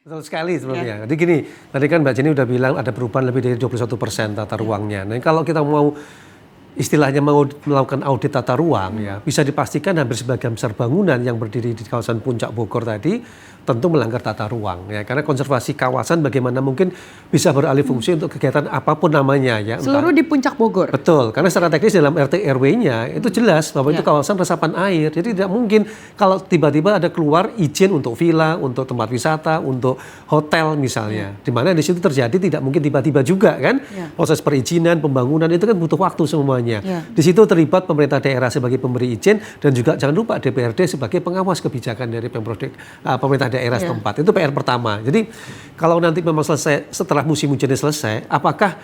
Betul sekali sebenarnya. Jadi gini, tadi kan Mbak Jenny udah bilang ada perubahan lebih dari 21% tata ruangnya. Nah kalau kita mau istilahnya mau melakukan audit tata ruang ya, bisa dipastikan hampir sebagian besar bangunan yang berdiri di kawasan Puncak Bogor tadi tentu melanggar tata ruang ya, karena konservasi kawasan bagaimana mungkin bisa beralih fungsi untuk kegiatan apapun namanya ya. Seluruh di Puncak Bogor. Betul, karena secara teknis dalam RT RW-nya itu jelas bahwa itu kawasan resapan air. Jadi tidak mungkin kalau tiba-tiba ada keluar izin untuk villa, untuk tempat wisata, untuk hotel misalnya. Di mana di situ terjadi tidak mungkin tiba-tiba juga kan. Proses perizinan, pembangunan itu kan butuh waktu semuanya. Di situ terlibat pemerintah daerah sebagai pemberi izin dan juga jangan lupa DPRD sebagai pengawas kebijakan dari pemerintah daerah setempat. Itu PR pertama. Jadi kalau nanti memang selesai setelah musim hujannya selesai, apakah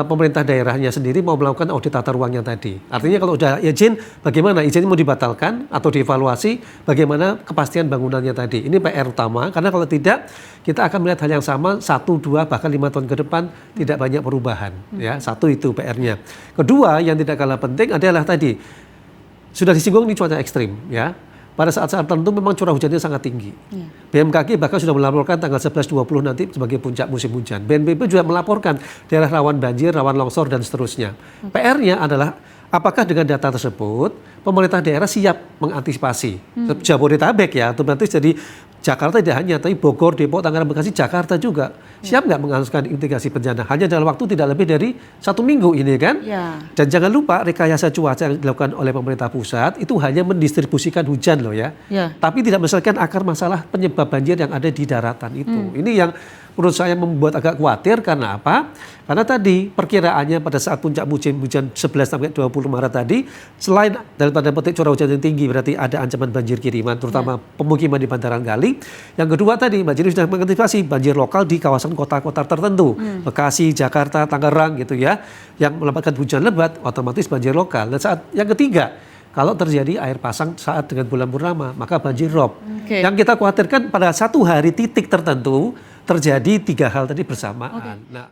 pemerintah daerahnya sendiri mau melakukan audit tata ruangnya tadi? Artinya kalau udah izin, bagaimana izin mau dibatalkan atau dievaluasi? Bagaimana kepastian bangunannya tadi? Ini PR utama. Karena kalau tidak, kita akan melihat hal yang sama 1, 2 bahkan 5 tahun ke depan tidak banyak perubahan. Ya, satu itu PR-nya. Kedua, yang tidak kalah penting adalah tadi sudah disinggung ini cuaca ekstrim, ya. Pada saat-saat tertentu memang curah hujannya sangat tinggi. BMKG bahkan sudah melaporkan tanggal 11-20 nanti sebagai puncak musim hujan. BNPB juga melaporkan daerah rawan banjir, rawan longsor, dan seterusnya. PR-nya adalah apakah dengan data tersebut pemerintah daerah siap mengantisipasi. Jabodetabek ya, otomatis jadi Jakarta tidak hanya, tapi Bogor, Depok, Tangerang, Bekasi, Jakarta juga. Siap nggak mengaluskan mitigasi bencana? Hanya dalam waktu tidak lebih dari 1 minggu ini kan? Dan jangan lupa rekayasa cuaca yang dilakukan oleh pemerintah pusat itu hanya mendistribusikan hujan loh ya. Tapi tidak menyelesaikan akar masalah penyebab banjir yang ada di daratan itu. Ini yang menurut saya membuat agak khawatir karena apa? Karena tadi perkiraannya pada saat puncak musim hujan 11-20 Maret tadi, selain daripada petik curah hujan yang tinggi berarti ada ancaman banjir kiriman, terutama pemukiman di bantaran kali. Yang kedua tadi Mbak Jenny sudah mengantisipasi banjir lokal di kawasan kota-kota tertentu, Bekasi, Jakarta, Tangerang gitu ya, yang mendapatkan hujan lebat otomatis banjir lokal. Dan saat yang ketiga, kalau terjadi air pasang saat dengan bulan purnama, maka banjir rob. Yang kita khawatirkan pada satu hari titik tertentu terjadi 3 hal tadi bersamaan. Nah,